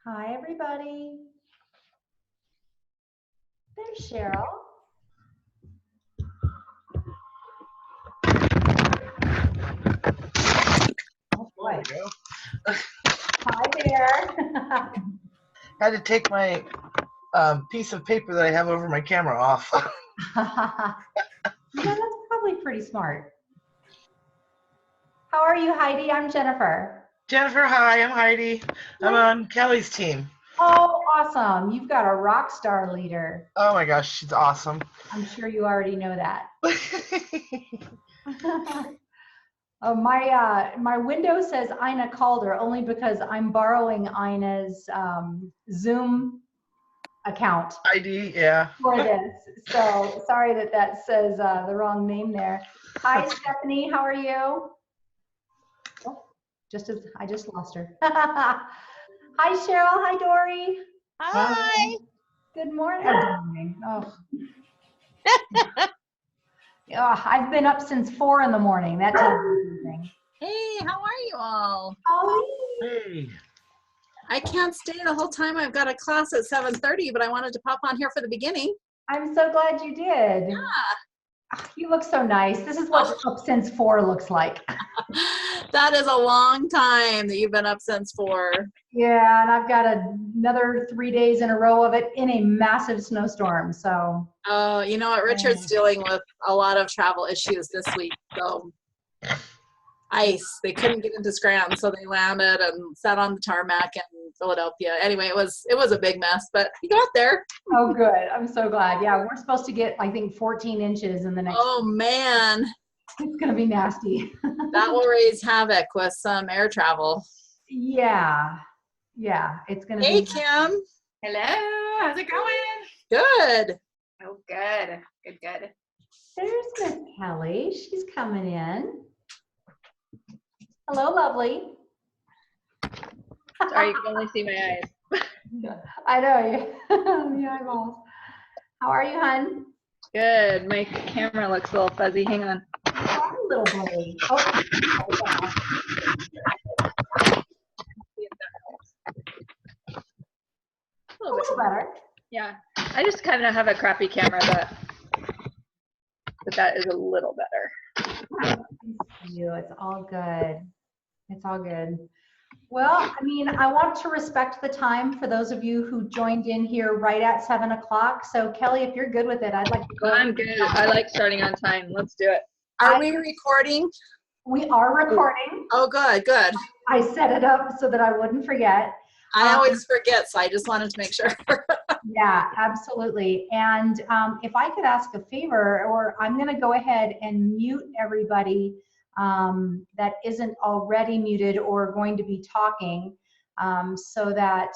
Hi, everybody. There's Cheryl. Oh boy. There we go. Hi there. Had to take my piece of paper that I have over my camera off. That's probably pretty smart. How are you, Heidi? I'm Jennifer. Jennifer, hi, I'm Heidi. I'm on Kelly's team. Oh, awesome. You've got a rock star leader. Oh my gosh, she's awesome. I'm sure you already know that. Oh, my window says Ina Calder only because I'm borrowing Ina's Zoom account ID, yeah. for this. So sorry that says the wrong name there. Hi, Stephanie. How are you? Oh, I just lost her. Hi, Cheryl. Hi, Dory. Hi. Good morning. Oh, good morning. Oh. Oh, I've been up since 4 in the morning. That tells me something. Hey, how are you all? Holly. Hey. I can't stay the whole time. I've got a class at 7:30, but I wanted to pop on here for the beginning. I'm so glad you did. Yeah. You look so nice. This is what up since 4 looks like. That is a long time that you've been up since 4. Yeah, and I've got another 3 days in a row of it in a massive snowstorm. So. Oh, you know what? Richard's dealing with a lot of travel issues this week. So ice. They couldn't get into Scranton, so they landed and sat on the tarmac in Philadelphia. Anyway, it was a big mess, but he got there. Oh, good. I'm so glad. Yeah, we're supposed to get, I think, 14 inches in the next. Oh man, it's gonna be nasty. that will raise havoc with some air travel. Yeah, it's gonna Hey, be. Kim. Hello, how's it going? Good. Oh, good. There's Miss Kelly. She's coming in. Hello, lovely. Sorry, you can only see my eyes. I know you. The eyeballs. How are you, hon? Good. My camera looks a little fuzzy. Hang on. Hi, little buddy. Oh, a little better. Yeah, I just kind of have a crappy camera, but that is a little better. It's all good. It's all good. Well, I mean, I want to respect the time for those of you who joined in here right at 7 o'clock. So Kelly, if you're good with it, I'd like to go. I'm good. I like starting on time. Let's do it. Are we recording? We are recording. Oh, good. I set it up so that I wouldn't forget. I always forget, so I just wanted to make sure. Yeah, absolutely. And if I could ask a favor, or I'm going to go ahead and mute everybody that isn't already muted or going to be talking so that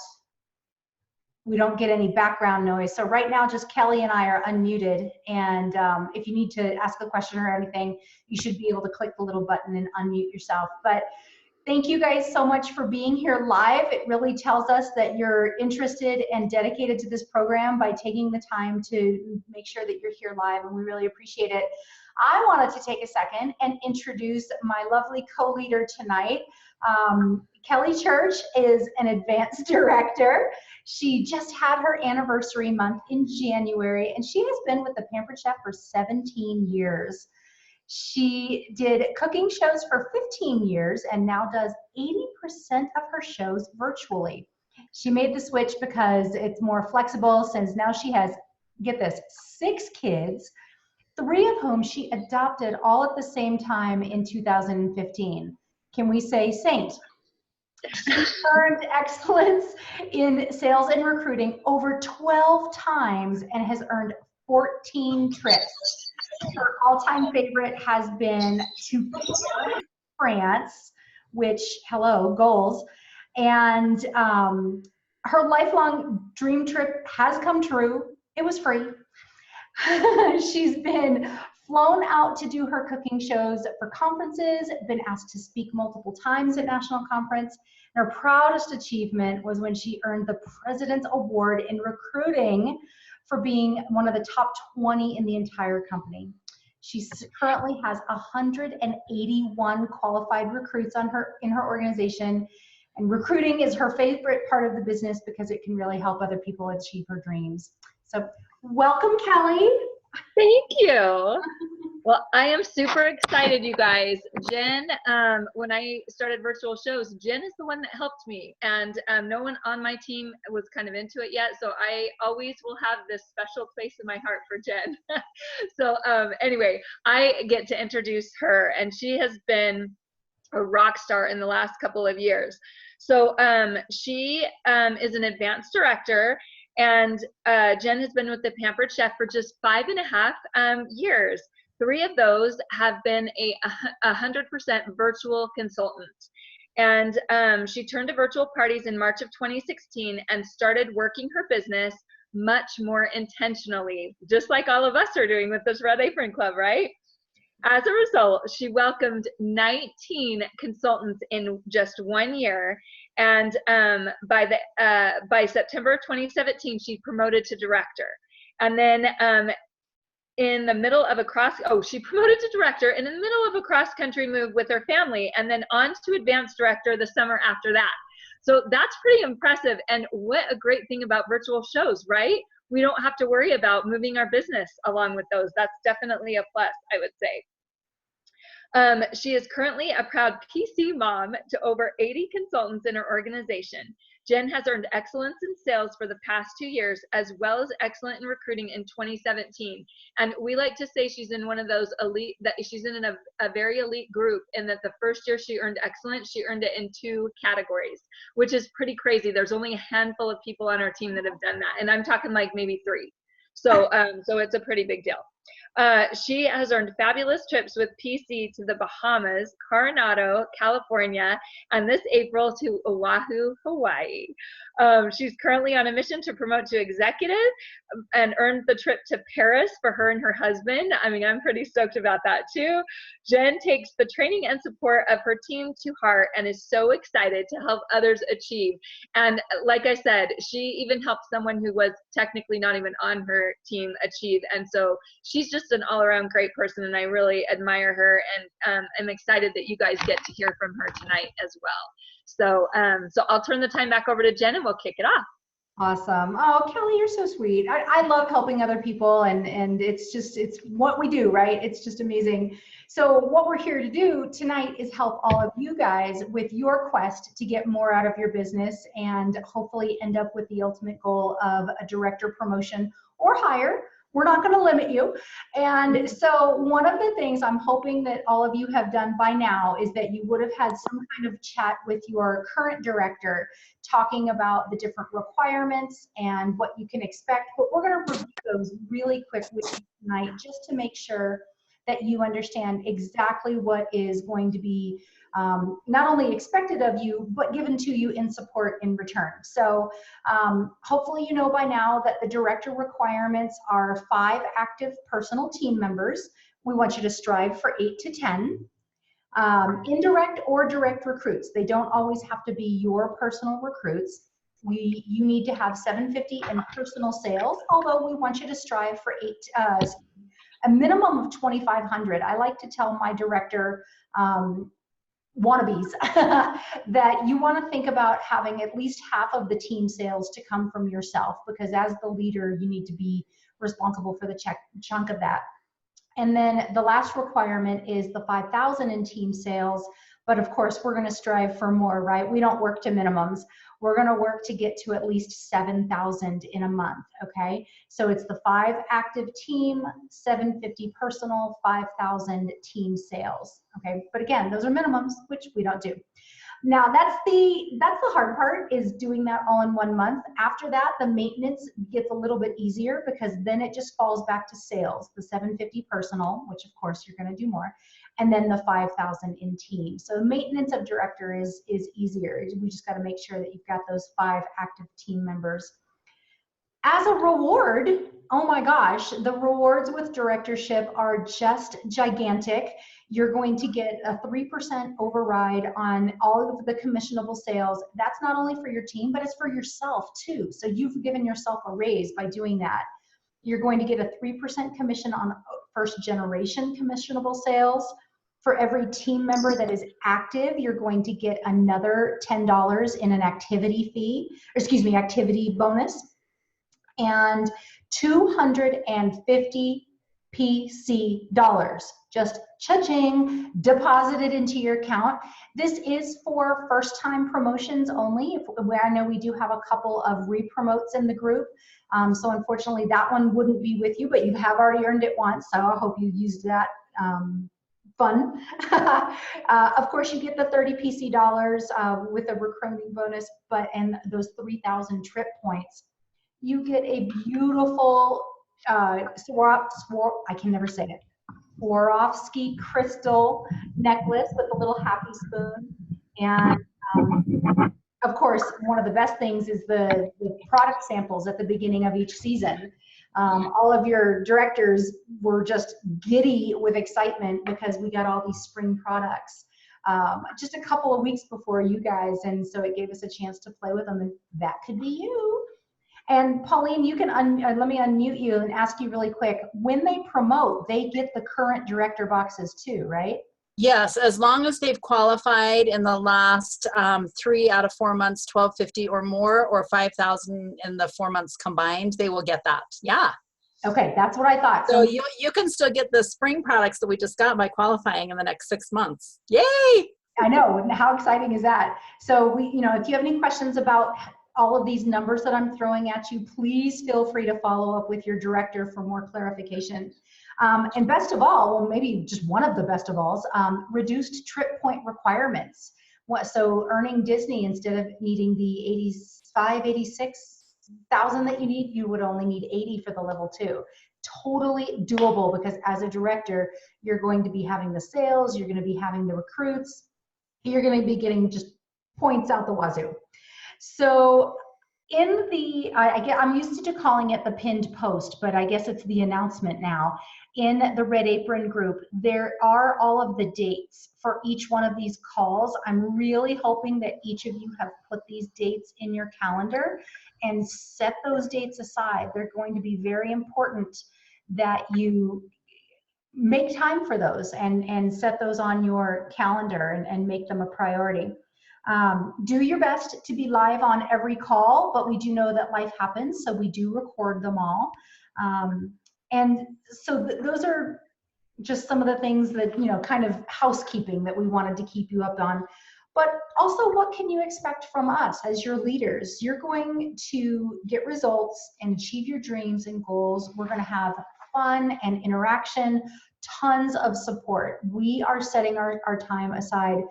we don't get any background noise. So right now, just Kelly and I are unmuted. And if you need to ask a question or anything, you should be able to click the little button and unmute yourself. But thank you guys so much for being here live. It really tells us that you're interested and dedicated to this program by taking the time to make sure that you're here live, and we really appreciate it. I wanted to take a second and introduce my lovely co-leader tonight. Kelly Church is an advanced director. She just had her anniversary month in January, and she has been with the Pampered Chef for 17 years. She did cooking shows for 15 years and now does 80% of her shows virtually. She made the switch because it's more flexible, since now she has, get this, 6 kids, 3 of whom she adopted all at the same time in 2015. Can we say saint? She earned excellence in sales and recruiting over 12 times and has earned 14 trips. Her all-time favorite has been to France, which, hello, goals. And her lifelong dream trip has come true. It was free. She's been flown out to do her cooking shows for conferences, been asked to speak multiple times at national conference. And her proudest achievement was when she earned the President's Award in recruiting for being one of the top 20 in the entire company. She currently has 181 qualified recruits in her organization, And recruiting is her favorite part of the business because it can really help other people achieve her dreams. So welcome, Kelly. Thank you. Well, I am super excited, you guys. Jen, when I started virtual shows, Jen is the one that helped me, and no one on my team was kind of into it yet, so I always will have this special place in my heart for Jen. So anyway, I get to introduce her, and she has been a rock star in the last couple of years. So she is an advanced director, and Jen has been with the Pampered Chef for just 5.5 years. 3 of those have been a 100% virtual consultant. And she turned to virtual parties in March of 2016 and started working her business much more intentionally, just like all of us are doing with this Red Apron Club, right? As a result, she welcomed 19 consultants in just 1 year, and by September of 2017, she promoted to director. And then in the middle of she promoted to director in the middle of a cross-country move with her family, and then on to advanced director the summer after that. So that's pretty impressive, and what a great thing about virtual shows, right? We don't have to worry about moving our business along with those. That's definitely a plus, I would say. She is currently a proud PC mom to over 80 consultants in her organization. Jen has earned excellence in sales for the past 2 years, as well as excellent in recruiting in 2017. And we like to say she's in one of those elite, that she's in a very elite group, and that the first year she earned excellence, she earned it in 2 categories, which is pretty crazy. There's only a handful of people on our team that have done that. And I'm talking like maybe 3. So, so it's a pretty big deal. She has earned fabulous trips with PC to the Bahamas, Coronado, California, and this April to Oahu, Hawaii. She's currently on a mission to promote to executive and earned the trip to Paris for her and her husband. I mean, I'm pretty stoked about that too. Jen takes the training and support of her team to heart and is so excited to help others achieve. And like I said, she even helped someone who was technically not even on her team achieve. And so she's just an all-around great person, and I really admire her, and I'm excited that you guys get to hear from her tonight as well. So, so I'll turn the time back over to Jen, and we'll kick it off. Awesome. Oh, Kelly, you're so sweet. I love helping other people, and it's what we do, right? It's just amazing. So what we're here to do tonight is help all of you guys with your quest to get more out of your business and hopefully end up with the ultimate goal of a director promotion or higher. We're not going to limit you. And so one of the things I'm hoping that all of you have done by now is that you would have had some kind of chat with your current director, talking about the different requirements and what you can expect. But we're going to review those really quickly tonight just to make sure that you understand exactly what is going to be not only expected of you, but given to you in support in return. So hopefully you know by now that the director requirements are 5 active personal team members. We want you to strive for 8 to 10. Indirect or direct recruits. They don't always have to be your personal recruits. You need to have 750 in personal sales, although we want you to strive for a minimum of 2,500. I like to tell my director wannabes that you want to think about having at least half of the team sales to come from yourself, because as the leader, you need to be responsible for the chunk of that. And then the last requirement is the 5,000 in team sales. But of course, we're going to strive for more, right? We don't work to minimums. We're going to work to get to at least 7,000 in a month, okay? So it's the 5 active team, 750 personal, 5,000 team sales, okay? But again, those are minimums, which we don't do. Now that's the hard part, is doing that all in 1 month. After that, the maintenance gets a little bit easier, because then it just falls back to sales, the 750 personal, which of course you're going to do more, and then the 5,000 in team. So the maintenance of director is easier. We just got to make sure that you've got those 5 active team members. As a reward, oh my gosh, the rewards with directorship are just gigantic. You're going to get a 3% override on all of the commissionable sales. That's not only for your team, but it's for yourself too. So you've given yourself a raise by doing that. You're going to get a 3% commission on first generation commissionable sales. For every team member that is active, you're going to get another $10 in an activity fee, or excuse me, activity bonus, and 250 PC dollars, just cha-ching, deposited into your account. This is for first-time promotions only. I know we do have a couple of re-promotes in the group, so unfortunately that one wouldn't be with you, but you have already earned it once, so I hope you used that fun. Of course, you get the 30 PC dollars with a recruiting bonus, and those 3,000 trip points. You get a beautiful I can never say it, Swarovski crystal necklace with a little happy spoon. And of course, one of the best things is the product samples at the beginning of each season. All of your directors were just giddy with excitement because we got all these spring products just a couple of weeks before you guys, and so it gave us a chance to play with them, and that could be you. And Pauline, you can let me unmute you and ask you really quick, when they promote, they get the current director boxes too, right? Yes, as long as they've qualified in the last 3 out of 4 months, 1250 or more, or 5,000 in the 4 months combined, they will get that. Yeah. Okay, that's what I thought. So you can still get the spring products that we just got by qualifying in the next 6 months. Yay! I know. How exciting is that? So if you have any questions about all of these numbers that I'm throwing at you, please feel free to follow up with your director for more clarification. And best of all, well, maybe just one of the best of alls, reduced trip point requirements. So earning Disney, instead of needing the 86,000 that you need, you would only need 80 for the level 2. Totally doable, because as a director, you're going to be having the sales, you're going to be having the recruits, you're going to be getting just points out the wazoo. So I'm used to calling it the pinned post, but I guess it's the announcement now. In the Red Apron group, there are all of the dates for each one of these calls. I'm really hoping that each of you have put these dates in your calendar and set those dates aside. They're going to be very important that you make time for those and set those on your calendar and make them a priority. Do your best to be live on every call, but we do know that life happens, so we do record them all. And so those are just some of the things that, kind of housekeeping that we wanted to keep you up on. But also, what can you expect from us as your leaders? You're going to get results and achieve your dreams and goals. We're going to have fun and interaction, tons of support. We are setting our time aside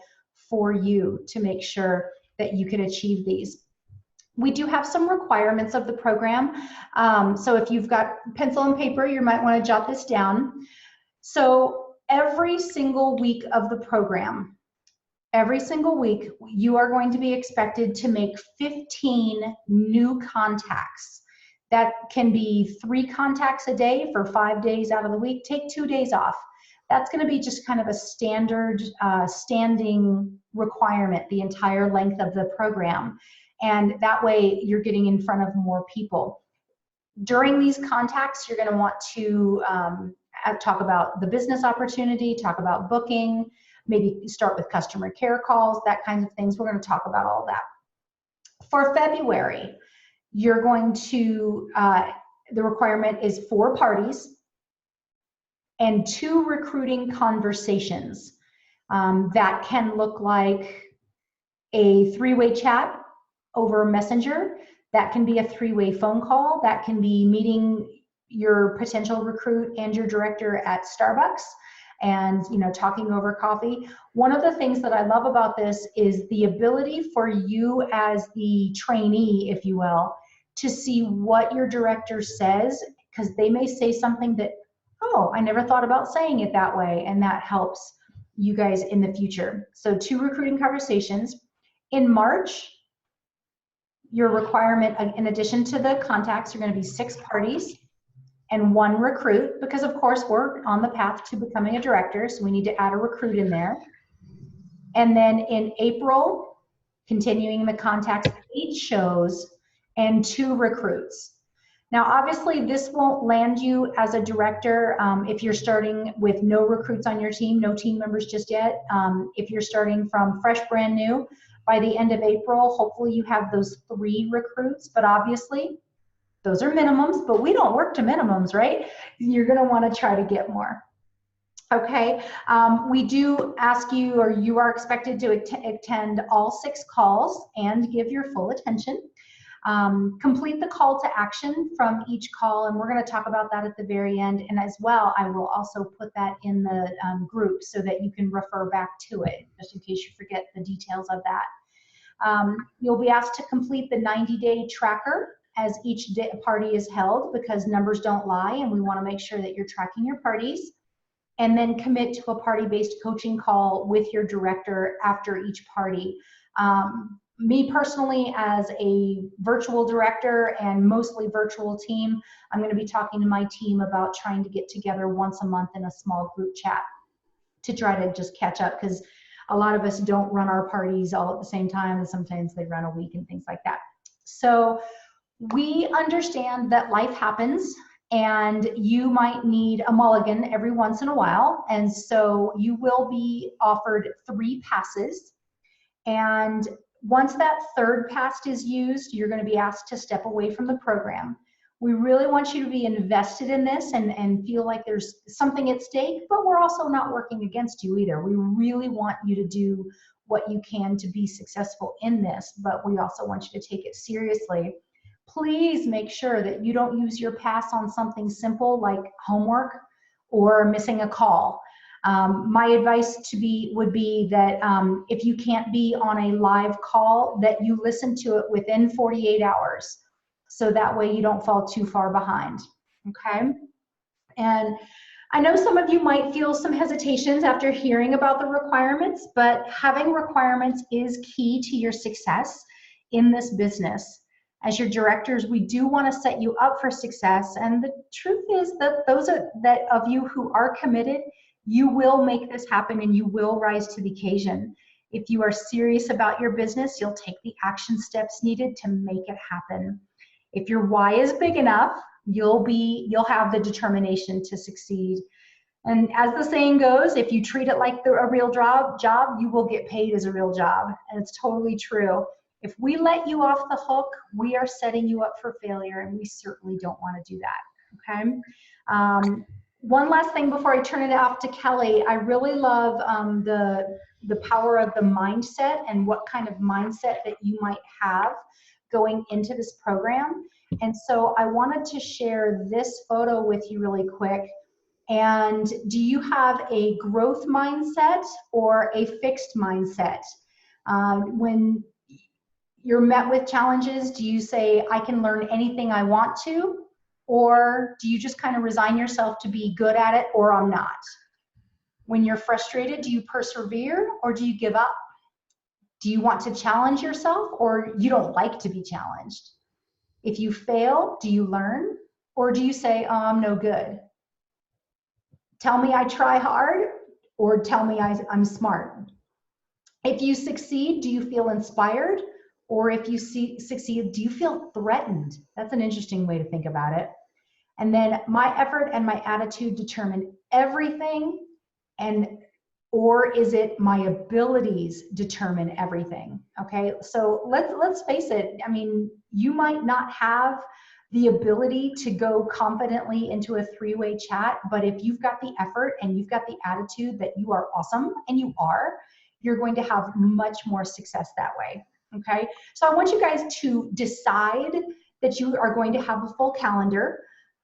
for you to make sure that you can achieve these. We do have some requirements of the program. So if you've got pencil and paper, you might want to jot this down. So every single week of the program, every single week, you are going to be expected to make 15 new contacts. That can be 3 contacts a day for 5 days out of the week. Take 2 days off. That's going to be just kind of a standard standing requirement the entire length of the program. And that way you're getting in front of more people. During these contacts, you're going to want to talk about the business opportunity, talk about booking, maybe start with customer care calls, that kinds of things. We're going to talk about all that. For February, you're going to, the requirement is 4 parties and 2 recruiting conversations. That can look like a 3-way chat over Messenger. That can be a 3-way phone call. That can be meeting your potential recruit and your director at Starbucks and talking over coffee. One of the things that I love about this is the ability for you as the trainee, if you will, to see what your director says, because they may say something that, oh, I never thought about saying it that way, and that helps you guys in the future. So 2 recruiting conversations. In March, your requirement, in addition to the contacts, are going to be 6 parties and 1 recruit, because of course we're on the path to becoming a director, so we need to add a recruit in there. And then in April, continuing the contacts, 8 shows and 2 recruits. Now, obviously, this won't land you as a director if you're starting with no recruits on your team, no team members just yet. If you're starting from fresh, brand new, by the end of April, hopefully you have those 3 recruits, but obviously those are minimums, but we don't work to minimums, right? You're gonna wanna try to get more. Okay, we do ask you, or you are expected to attend all 6 calls and give your full attention. Complete the call to action from each call, and we're going to talk about that at the very end. And as well, I will also put that in the group so that you can refer back to it, just in case you forget the details of that. You'll be asked to complete the 90-day tracker as each party is held, because numbers don't lie, and we want to make sure that you're tracking your parties. And then commit to a party-based coaching call with your director after each party. Me personally, as a virtual director and mostly virtual team, I'm going to be talking to my team about trying to get together once a month in a small group chat to try to just catch up, because a lot of us don't run our parties all at the same time, and sometimes they run a week and things like that. So we understand that life happens, and you might need a mulligan every once in a while, and so you will be offered 3 passes. And once that 3rd pass is used, you're going to be asked to step away from the program. We really want you to be invested in this and feel like there's something at stake, but we're also not working against you either. We really want you to do what you can to be successful in this, but we also want you to take it seriously. Please make sure that you don't use your pass on something simple like homework or missing a call. My advice would be that if you can't be on a live call, that you listen to it within 48 hours. So that way you don't fall too far behind, okay? And I know some of you might feel some hesitations after hearing about the requirements, but having requirements is key to your success in this business. As your directors, we do want to set you up for success. And the truth is that those of you who are committed, you will make this happen and you will rise to the occasion. If you are serious about your business, you'll take the action steps needed to make it happen. If your why is big enough, you'll have the determination to succeed. And as the saying goes, if you treat it like a real job, you will get paid as a real job. And it's totally true. If we let you off the hook, we are setting you up for failure, and we certainly don't want to do that, okay? One last thing before I turn it off to Kelly. I really love the power of the mindset and what kind of mindset that you might have going into this program. And so I wanted to share this photo with you really quick. And do you have a growth mindset or a fixed mindset? When you're met with challenges, do you say, I can learn anything I want to? Or do you just kind of resign yourself to be good at it, or I'm not? When you're frustrated, do you persevere or do you give up? Do you want to challenge yourself, or you don't like to be challenged? If you fail, do you learn, or do you say, oh, I'm no good? Tell me I try hard, or tell me I'm smart. If you succeed, do you feel inspired? Or if you succeed, do you feel threatened? That's an interesting way to think about it. And then my effort and my attitude determine everything, or is it my abilities determine everything? Okay, so let's face it. I mean, you might not have the ability to go confidently into a 3-way chat, but if you've got the effort and you've got the attitude that you are awesome, and you're going to have much more success that way. Okay, so I want you guys to decide that you are going to have a full calendar,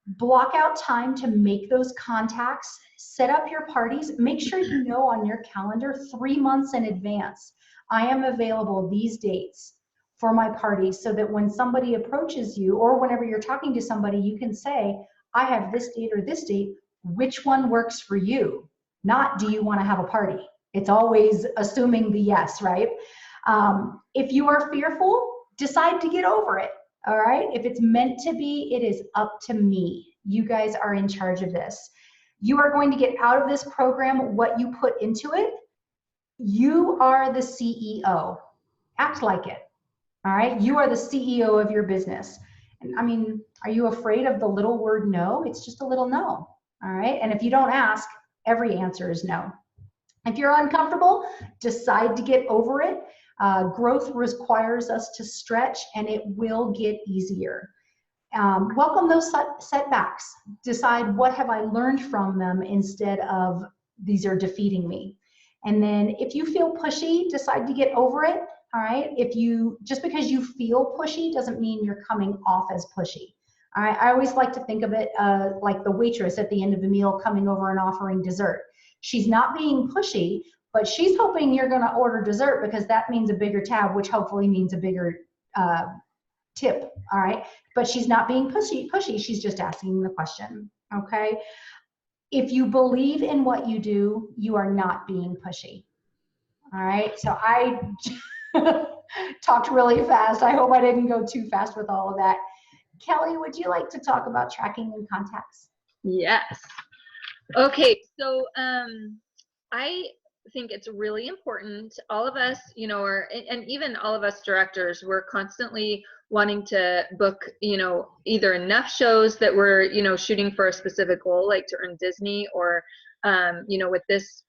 block out time to make those contacts, set up your parties, make sure you know on your calendar 3 months in advance, I am available these dates for my parties, so that when somebody approaches you, or whenever you're talking to somebody, you can say, I have this date or this date, which one works for you? Not, do you want to have a party? It's always assuming the yes, right? If you are fearful, decide to get over it, all right? If it's meant to be, it is up to me. You guys are in charge of this. You are going to get out of this program what you put into it. You are the CEO. Act like it, all right? You are the CEO of your business. And I mean, are you afraid of the little word no? It's just a little no. All right. And if you don't ask, every answer is no. If you're uncomfortable, decide to get over it. Growth requires us to stretch, and it will get easier. Welcome those setbacks. Decide, what have I learned from them, instead of these are defeating me. And then if you feel pushy, decide to get over it. All right. Just because you feel pushy doesn't mean you're coming off as pushy. All right. I always like to think of it like the waitress at the end of a meal coming over and offering dessert. She's not being pushy, but she's hoping you're going to order dessert, because that means a bigger tab, which hopefully means a bigger tip. All right. But she's not being pushy. She's just asking the question. Okay. If you believe in what you do, you are not being pushy. All right. So I talked really fast. I hope I didn't go too fast with all of that. Kelly, would you like to talk about tracking and contacts? Yes. Okay, so I think it's really important. All of us, and even all of us directors, we're constantly wanting to book, either enough shows that we're, shooting for a specific goal, like to earn Disney, or, with this,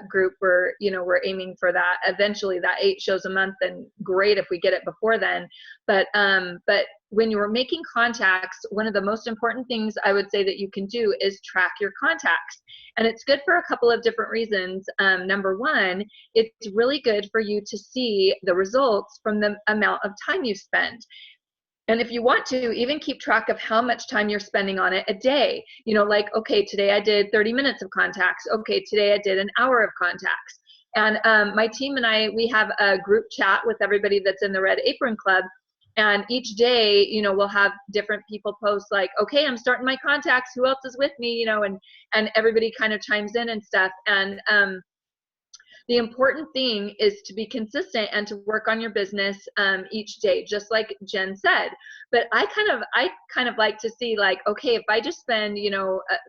group, we're aiming for that eventually, that 8 shows a month, and great if we get it before then. But when you're making contacts, one of the most important things I would say that you can do is track your contacts. And it's good for a couple of different reasons. Number one, it's really good for you to see the results from the amount of time you spend. And if you want to, even keep track of how much time you're spending on it a day. Like, okay, today I did 30 minutes of contacts. Okay, today I did an hour of contacts. And my team and I, we have a group chat with everybody that's in the Red Apron Club. And each day, we'll have different people post like, okay, I'm starting my contacts. Who else is with me? And everybody kind of chimes in and stuff. And the important thing is to be consistent and to work on your business each day, just like Jen said. But I kind of like to see, like, okay, if I just spend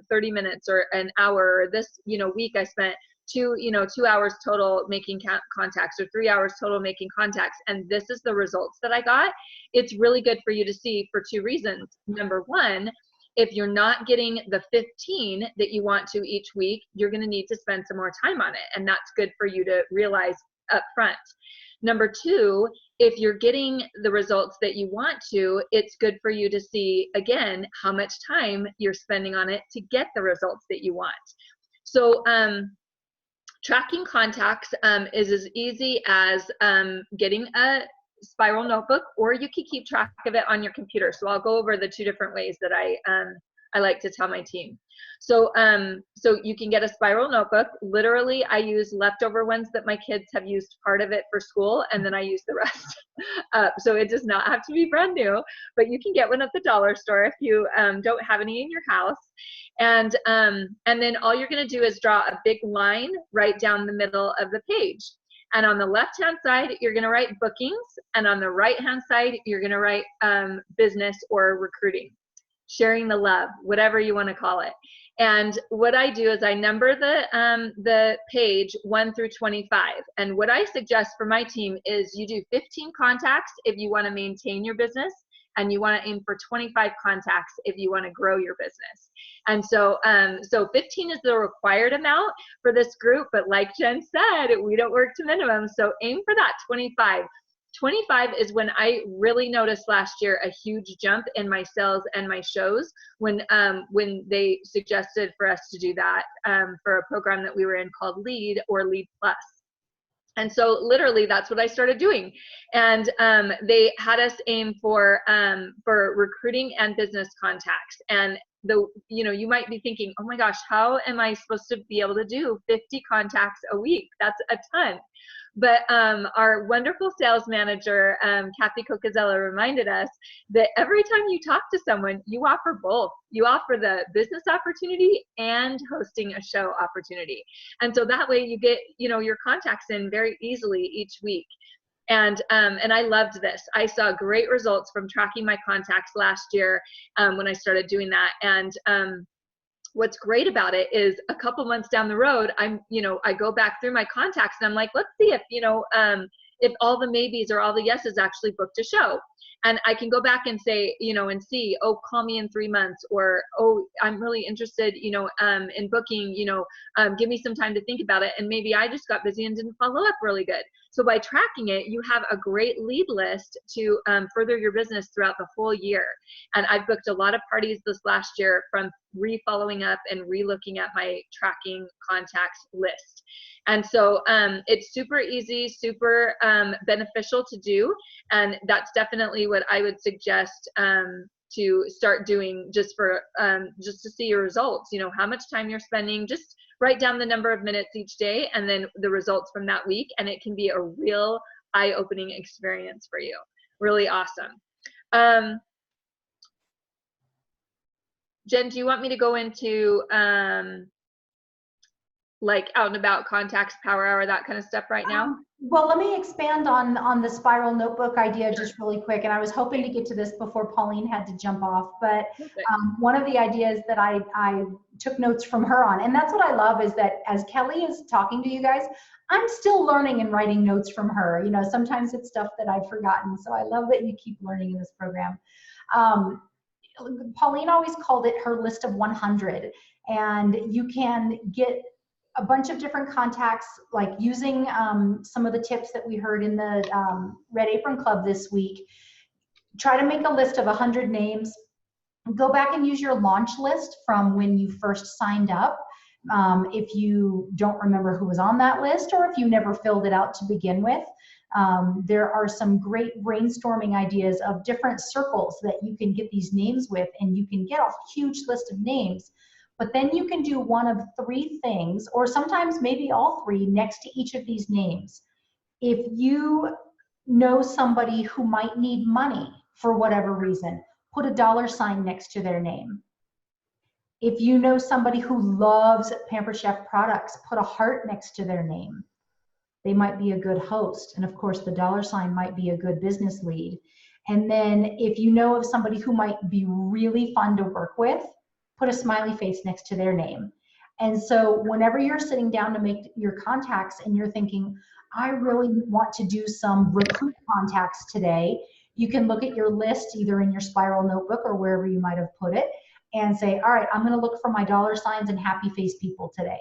30 minutes or an hour, or this week I spent 2 hours total making contacts, or 3 hours total making contacts, and this is the results that I got. It's really good for you to see for 2 reasons. Number one, if you're not getting the 15 that you want to each week, you're going to need to spend some more time on it, and that's good for you to realize up front. Number two, if you're getting the results that you want to, it's good for you to see, again, how much time you're spending on it to get the results that you want. So tracking contacts is as easy as getting a spiral notebook, or you can keep track of it on your computer. So I'll go over the 2 different ways that I like to tell my team. So you can get a spiral notebook. Literally, I use leftover ones that my kids have used part of it for school, and then I use the rest. So it does not have to be brand new, but you can get one at the dollar store if you don't have any in your house. And then all you're going to do is draw a big line right down the middle of the page. And on the left-hand side, you're going to write bookings. And on the right-hand side, you're going to write business or recruiting, sharing the love, whatever you want to call it. And what I do is I number the page 1 through 25. And what I suggest for my team is you do 15 contacts if you want to maintain your business, and you want to aim for 25 contacts if you want to grow your business. And so 15 is the required amount for this group, but like Jen said, we don't work to minimum, so aim for that 25. 25 is when I really noticed last year a huge jump in my sales and my shows when they suggested for us to do that for a program that we were in called Lead or Lead Plus. And so literally that's what I started doing. And they had us aim for recruiting and business contacts. And you might be thinking, oh my gosh, how am I supposed to be able to do 50 contacts a week? That's a ton. But our wonderful sales manager, Kathy Cocazella, reminded us that every time you talk to someone, you offer both. You offer the business opportunity and hosting a show opportunity. And so that way you get, your contacts in very easily each week. And I loved this. I saw great results from tracking my contacts last year when I started doing that. And what's great about it is a couple months down the road, I go back through my contacts and I'm like, let's see if all the maybes or all the yeses actually booked a show. And I can go back and say, you know, and see, oh, call me in 3 months, or, oh, I'm really interested, you know, in booking, you know, give me some time to think about it. And maybe I just got busy and didn't follow up really good. So by tracking it, you have a great lead list to further your business throughout the whole year. And I've booked a lot of parties this last year from re-following up and re-looking at my tracking contacts list. And so it's super easy, super beneficial to do. And that's definitely what I would suggest to start doing, just for just to see your results. You know, how much time you're spending. Just write down the number of minutes each day and then the results from that week. And it can be a real eye-opening experience for you. Really awesome. Jen, do you want me to go into like out and about contacts, power hour, that kind of stuff right now? Well, let me expand on the spiral notebook idea just really quick. And I was hoping to get to this before Pauline had to jump off. But one of the ideas that I took notes from her on, and that's what I love, is that as Kelly is talking to you guys, I'm still learning and writing notes from her. You know, sometimes it's stuff that I've forgotten. So I love that you keep learning in this program. Pauline always called it her list of 100. And you can get a bunch of different contacts, like using some of the tips that we heard in the Red Apron Club this week. Try to make a list of 100 names. Go back and use your launch list from when you first signed up. If you don't remember who was on that list, or if you never filled it out to begin with, there are some great brainstorming ideas of different circles that you can get these names with, and you can get a huge list of names. But then you can do one of 3 things, or sometimes maybe all 3 next to each of these names. If you know somebody who might need money for whatever reason, put a $ next to their name. If you know somebody who loves Pamper Chef products, put a heart next to their name. They might be a good host. And of course, the $ might be a good business lead. And then if you know of somebody who might be really fun to work with, put a smiley face next to their name. And so whenever you're sitting down to make your contacts and you're thinking, I really want to do some recruit contacts today, you can look at your list either in your spiral notebook or wherever you might have put it and say, all right, I'm going to look for my $ and happy face people today,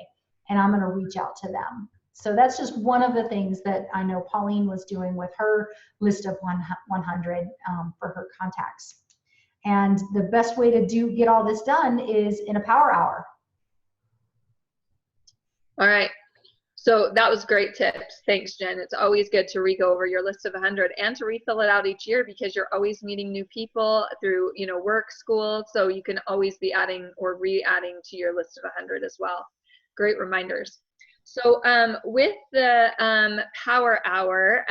and I'm going to reach out to them. So that's just one of the things that I know Pauline was doing with her list of 100 for her contacts. And the best way to get all this done is in a power hour. All right. So that was great tips. Thanks, Jen. It's always good to re-go over your list of 100 and to refill it out each year, because you're always meeting new people through, you know, work, school. So you can always be adding or re-adding to your list of 100 as well. Great reminders. So with the power hour,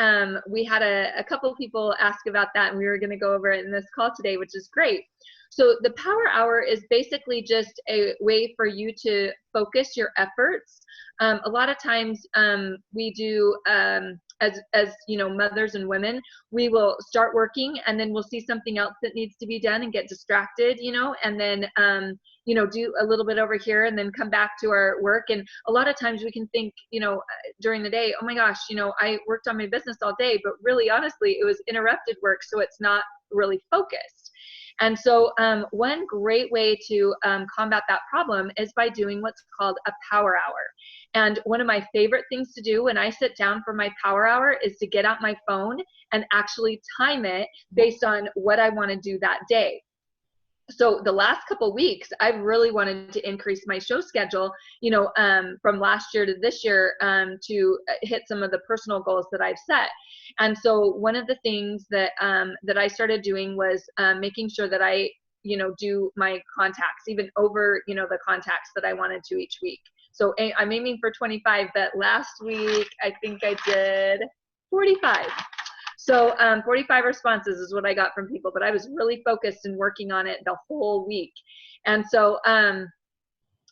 we had a couple of people ask about that, and we were going to go over it in this call today, which is great. So the power hour is basically just a way for you to focus your efforts. A lot of times we do, as you know, mothers and women, we will start working and then we'll see something else that needs to be done and get distracted, you know, and then, you know, do a little bit over here and then come back to our work. And a lot of times we can think, you know, during the day, oh my gosh, you know, I worked on my business all day, but really honestly, it was interrupted work. So it's not really focused. And so one great way to combat that problem is by doing what's called a power hour. And one of my favorite things to do when I sit down for my power hour is to get out my phone and actually time it based on what I want to do that day. So the last couple weeks, I've really wanted to increase my show schedule, you know, from last year to this year to hit some of the personal goals that I've set. And so one of the things that that I started doing was making sure that I, you know, do my contacts even over, you know, the contacts that I wanted to each week. So I'm aiming for 25, but last week I think I did 45. So 45 responses is what I got from people, but I was really focused and working on it the whole week. And so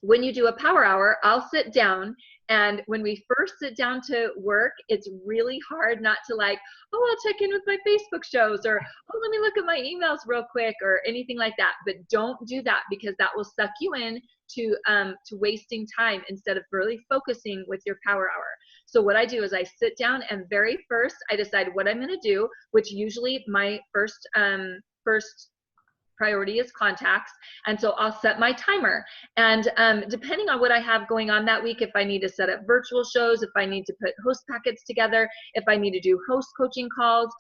when you do a power hour, I'll sit down And when we first sit down to work, it's really hard not to like, oh, I'll check in with my Facebook shows, or, oh, let me look at my emails real quick, or anything like that. But don't do that, because that will suck you in to wasting time instead of really focusing with your power hour. So what I do is I sit down, and very first I decide what I'm going to do, which usually my first priority is contacts. And so I'll set my timer. And depending on what I have going on that week, if I need to set up virtual shows, if I need to put host packets together, if I need to do host coaching calls,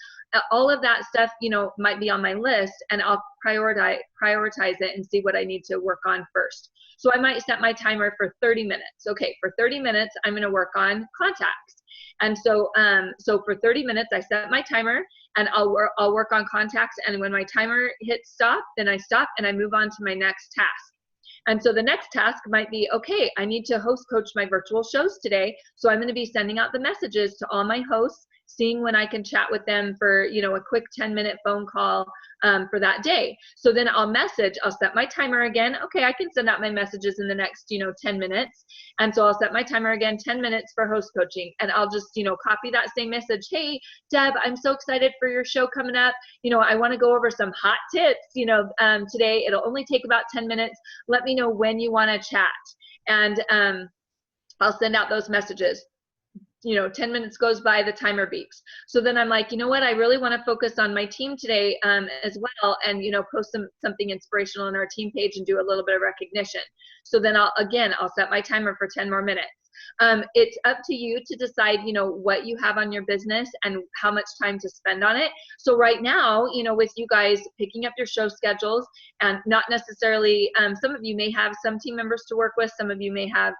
all of that stuff, you know, might be on my list, and I'll prioritize it and see what I need to work on first. So I might set my timer for 30 minutes. Okay, for 30 minutes, I'm going to work on contacts. And so, so for 30 minutes, I set my timer, and I'll work on contacts. And when my timer hits stop, then I stop and I move on to my next task. And so the next task might be, okay, I need to host coach my virtual shows today. So I'm going to be sending out the messages to all my hosts, seeing when I can chat with them for, you know, a quick 10-minute phone call for that day. So then I'll set my timer again. Okay, I can send out my messages in the next, you know, 10 minutes. And so I'll set my timer again, 10 minutes for host coaching. And I'll just, you know, copy that same message. Hey, Deb, I'm so excited for your show coming up. You know, I want to go over some hot tips, you know, today. It'll only take about 10 minutes. Let me know when you want to chat. And I'll send out those messages. You know, 10 minutes goes by, the timer beeps. So then I'm like, you know what, I really want to focus on my team today as well, and, you know, post something inspirational on our team page and do a little bit of recognition. So then I'll set my timer for 10 more minutes. It's up to you to decide, you know, what you have on your business and how much time to spend on it. So right now, you know, with you guys picking up your show schedules, and not necessarily, some of you may have some team members to work with, some of you may have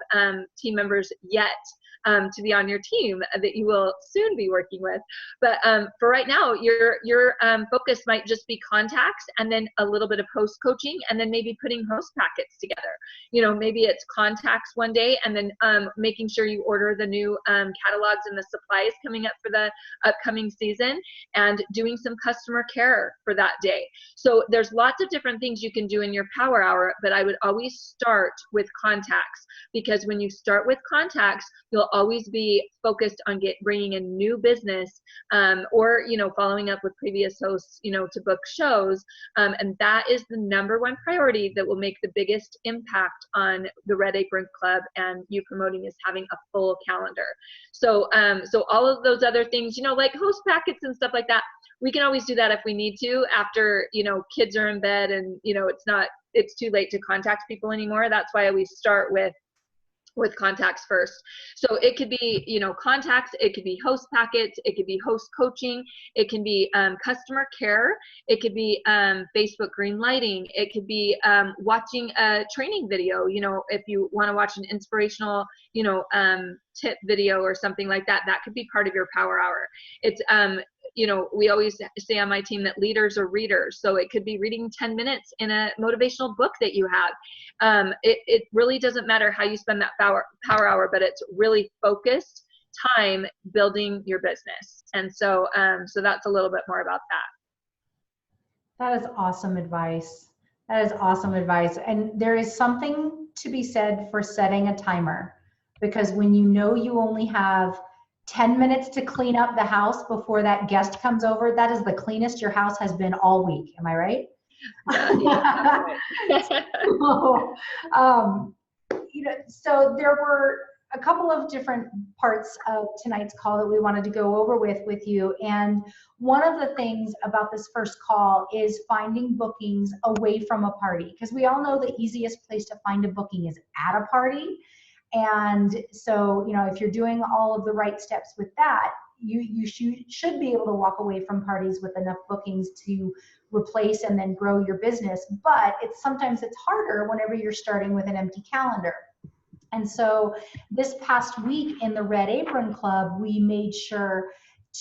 team members yet to be on your team that you will soon be working with. But for right now, your focus might just be contacts, and then a little bit of host coaching, and then maybe putting host packets together. You know, maybe it's contacts one day, and then making sure you order the new catalogs and the supplies coming up for the upcoming season, and doing some customer care for that day. So there's lots of different things you can do in your power hour, but I would always start with contacts, because when you start with contacts, you'll always be focused on bringing in new business, or, you know, following up with previous hosts, you know, to book shows. And that is the #1 priority that will make the biggest impact on the Red Apron Club and you promoting is having a full calendar. So, so all of those other things, you know, like host packets and stuff like that, we can always do that if we need to after, you know, kids are in bed and, you know, it's too late to contact people anymore. That's why we start with contacts first. So it could be, you know, contacts, it could be host packets, it could be host coaching, it can be customer care, it could be Facebook green lighting, it could be watching a training video, you know, if you want to watch an inspirational, you know, tip video or something like that, that could be part of your power hour. It's you know, we always say on my team that leaders are readers. So it could be reading 10 minutes in a motivational book that you have. It really doesn't matter how you spend that power hour, but it's really focused time building your business. And so, so that's a little bit more about that. That is awesome advice. That is awesome advice. And there is something to be said for setting a timer, because when you know you only have 10 minutes to clean up the house before that guest comes over, that is the cleanest your house has been all week. Am I right? Yeah. So, you know, so there were a couple of different parts of tonight's call that we wanted to go over with you. And one of the things about this first call is finding bookings away from a party, because we all know the easiest place to find a booking is at a party. And so, you know, if you're doing all of the right steps with that, you should be able to walk away from parties with enough bookings to replace and then grow your business. But sometimes it's harder whenever you're starting with an empty calendar. And so this past week in the Red Apron Club, we made sure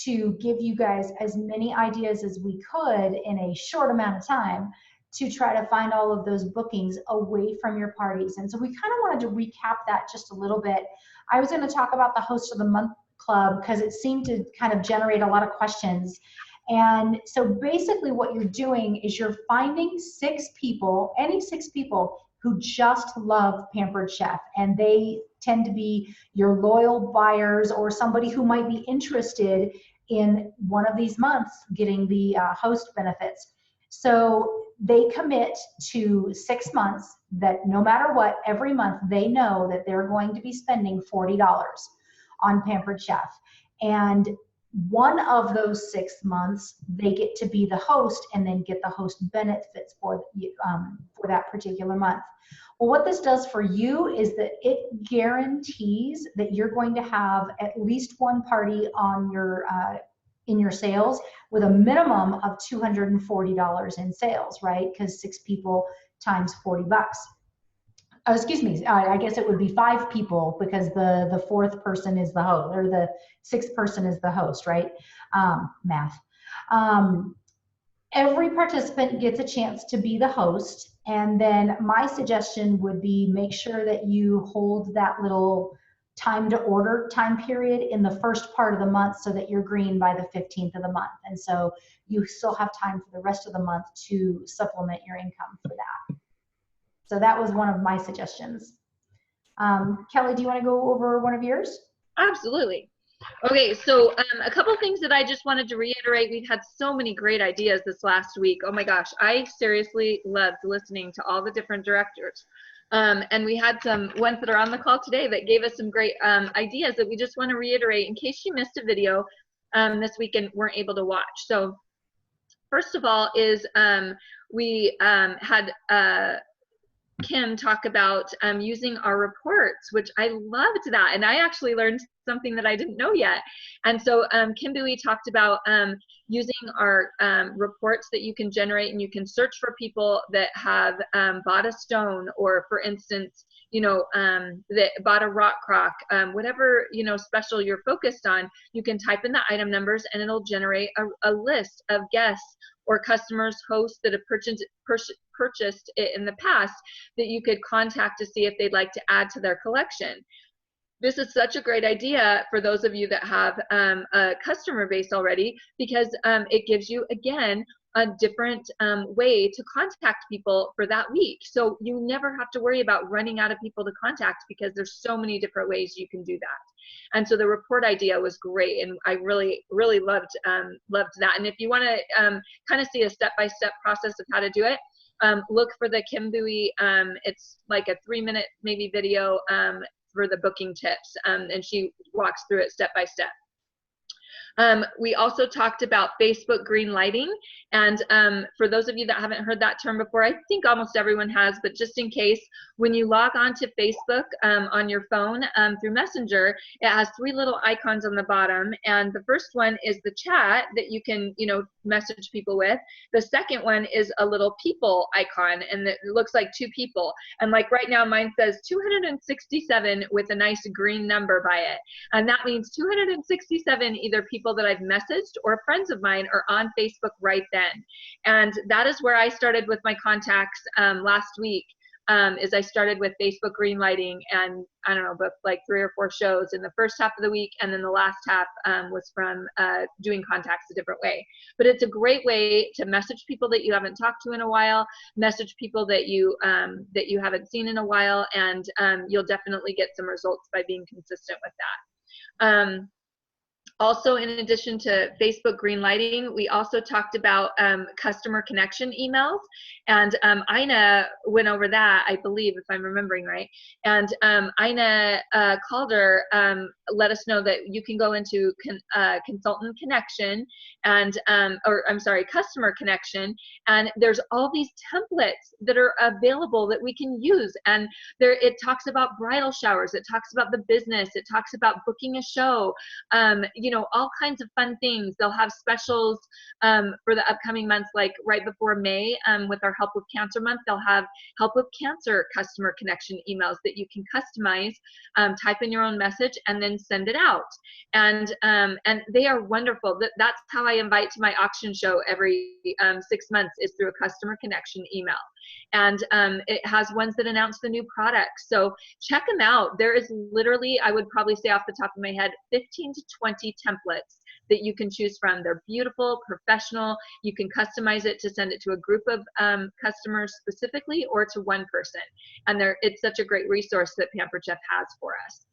to give you guys as many ideas as we could in a short amount of time to try to find all of those bookings away from your parties. And so we kind of wanted to recap that just a little bit. I was going to talk about the Host of the Month Club because it seemed to kind of generate a lot of questions. And so basically what you're doing is you're finding 6 people, any 6 people who just love Pampered Chef, and they tend to be your loyal buyers or somebody who might be interested in one of these months getting the host benefits. So they commit to 6 months that no matter what, every month they know that they're going to be spending $40 on Pampered Chef. And one of those 6 months, they get to be the host and then get the host benefits for that particular month. Well, what this does for you is that it guarantees that you're going to have at least one party on your in your sales with a minimum of $240 in sales, right? Because 6 people times $40. Oh, excuse me, I guess it would be 5 people because the 4th person is the host, or the 6th person is the host, right? Math. Every participant gets a chance to be the host, and then my suggestion would be make sure that you hold that little time to order time period in the first part of the month so that you're green by the 15th of the month. And so you still have time for the rest of the month to supplement your income for that. So that was one of my suggestions. Kelly, do you want to go over one of yours? Absolutely. Okay, so a couple things that I just wanted to reiterate. We've had so many great ideas this last week. Oh my gosh, I seriously loved listening to all the different directors. And we had some ones that are on the call today that gave us some great ideas that we just want to reiterate in case you missed a video this week and weren't able to watch. So first of all is we had Kim talk about using our reports, which I loved that. And I actually learned something that I didn't know yet. And so Kim Bowie talked about using our reports that you can generate, and you can search for people that have bought a stone, or for instance, you know, that bought a rock crock, whatever, you know, special you're focused on, you can type in the item numbers and it'll generate a list of guests or customers, hosts that have purchased it in the past that you could contact to see if they'd like to add to their collection. This is such a great idea for those of you that have a customer base already, because it gives you, again, a different way to contact people for that week. So you never have to worry about running out of people to contact, because there's so many different ways you can do that. And so the report idea was great, and I really, really loved that. And if you want to kind of see a step-by-step process of how to do it, look for the Kim Bowie. It's like a 3-minute maybe video for the booking tips, and she walks through it step by step. We also talked about Facebook green lighting, and for those of you that haven't heard that term before, I think almost everyone has, but just in case, when you log on to Facebook on your phone through Messenger, it has 3 little icons on the bottom, and the first one is the chat that you can, you know, message people with. The second one is a little people icon, and it looks like 2 people, and like right now mine says 267 with a nice green number by it, and that means 267 either people that I've messaged or friends of mine are on Facebook right then. And that is where I started with my contacts last week. Is I started with Facebook green lighting, and I don't know, booked like 3 or 4 shows in the first half of the week, and then the last half was from doing contacts a different way. But it's a great way to message people that you haven't talked to in a while, message people that you haven't seen in a while, and you'll definitely get some results by being consistent with that. Also, in addition to Facebook green lighting, we also talked about customer connection emails, and Ina went over that, I believe, if I'm remembering right. And Ina Calder let us know that you can go into consultant connection and, or I'm sorry, customer connection, and there's all these templates that are available that we can use. And there, it talks about bridal showers, it talks about the business, it talks about booking a show, you know, all kinds of fun things. They'll have specials for the upcoming months, like right before May with our Help with Cancer month. They'll have Help with Cancer customer connection emails that you can customize, type in your own message, and then send it out. And they are wonderful. That's how I invite to my auction show every 6 months, is through a customer connection email. And it has ones that announce the new products. So check them out. There is literally, I would probably say off the top of my head, 15 to 20 templates that you can choose from. They're beautiful, professional. You can customize it to send it to a group of customers specifically or to one person. And it's such a great resource that Pampered Chef has for us.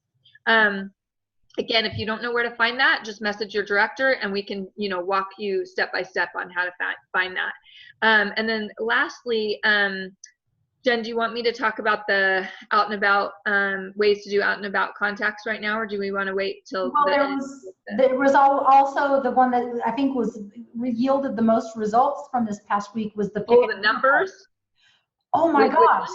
Again, if you don't know where to find that, just message your director and we can, walk you step by step on how to find that. And then lastly, Jen, do you want me to talk about the out and about ways to do out and about contacts right now, or do we want to wait till? Well, there was also the one that I think yielded the most results from this past week was the the numbers. Oh my gosh,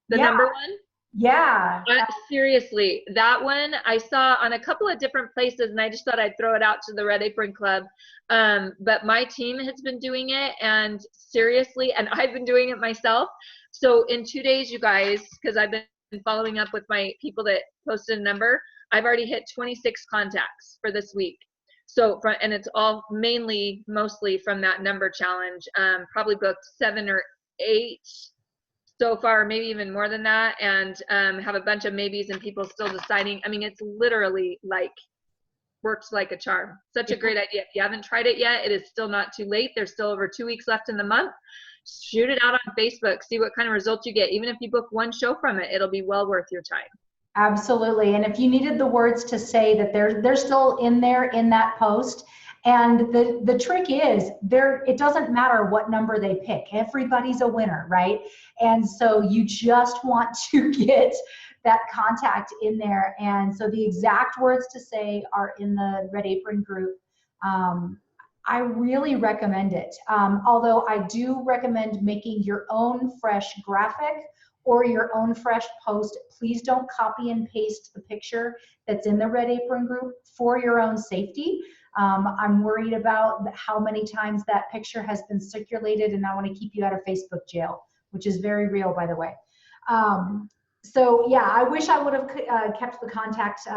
the number one. Yeah. Seriously, that one I saw on a couple of different places, and I just thought I'd throw it out to the Red Apron Club. But my team has been doing it, and seriously, and I've been doing it myself. So in 2 days, you guys, because I've been following up with my people that posted a number, I've already hit 26 contacts for this week. So, and it's all mostly from that number challenge. Probably booked 7 or 8 so far, maybe even more than that, and have a bunch of maybes and people still deciding. I mean, it's literally works like a charm. Such a great idea. If you haven't tried it yet, it is still not too late. There's still over 2 weeks left in the month. Shoot it out on Facebook, see what kind of results you get. Even if you book one show from it, it'll be well worth your time. Absolutely. And if you needed the words to say that they're still in there in that post. And the trick is it doesn't matter what number they pick. Everybody's a winner, right? And so you just want to get that contact in there. And so the exact words to say are in the Red Apron group. I really recommend it. Although I do recommend making your own fresh graphic or your own fresh post. Please don't copy and paste the picture that's in the Red Apron group for your own safety. I'm worried about how many times that picture has been circulated, and I want to keep you out of Facebook jail, which is very real, by the way. So yeah, I wish I would have kept the contact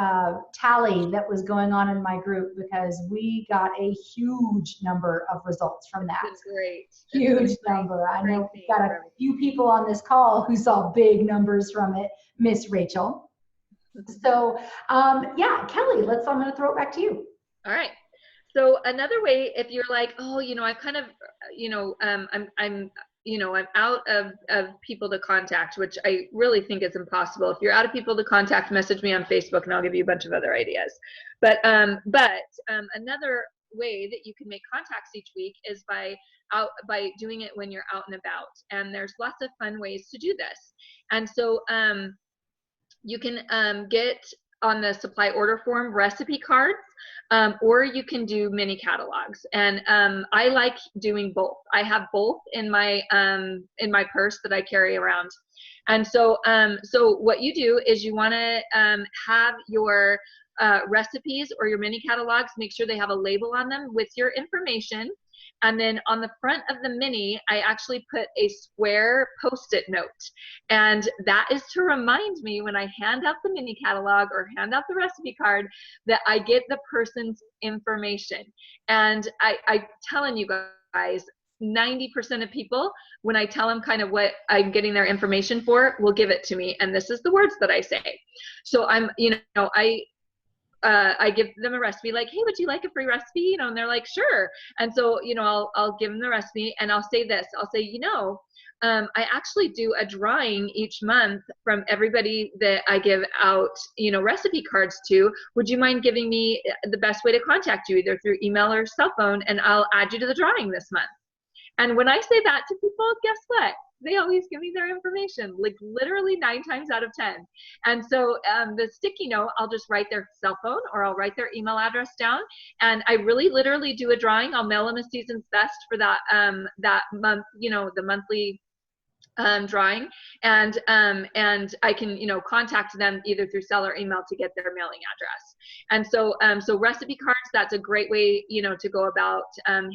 tally that was going on in my group, because we got a huge number of results from that. That's great. Huge number. I know we've got a few people on this call who saw big numbers from it, Miss Rachel. So yeah, Kelly, I'm going to throw it back to you. All right. So another way, if you're like, oh, I kind of, I'm out of people to contact, which I really think is impossible. If you're out of people to contact, message me on Facebook and I'll give you a bunch of other ideas. But another way that you can make contacts each week is by doing it when you're out and about. And there's lots of fun ways to do this. And so you can get on the supply order form recipe cards, or you can do mini catalogs. And I like doing both. I have both in my purse that I carry around. And so what you do is you want to have your recipes or your mini catalogs, make sure they have a label on them with your information. And then on the front of the mini, I actually put a square Post-it note. And that is to remind me when I hand out the mini catalog or hand out the recipe card that I get the person's information. And I'm telling you guys, 90% of people, when I tell them kind of what I'm getting their information for, will give it to me. And this is the words that I say. So I give them a recipe, like, hey, would you like a free recipe? And they're like, sure. And so, I'll give them the recipe and I'll say this. I'll say, I actually do a drawing each month from everybody that I give out, recipe cards to. Would you mind giving me the best way to contact you, either through email or cell phone, and I'll add you to the drawing this month. And when I say that to people, guess what? They always give me their information, like literally 9 times out of 10. And so the sticky note, I'll just write their cell phone or I'll write their email address down. And I really literally do a drawing. I'll mail them a season's best for that month, the monthly drawing, and I can contact them either through cell or email to get their mailing address. And so so recipe cards, that's a great way to go about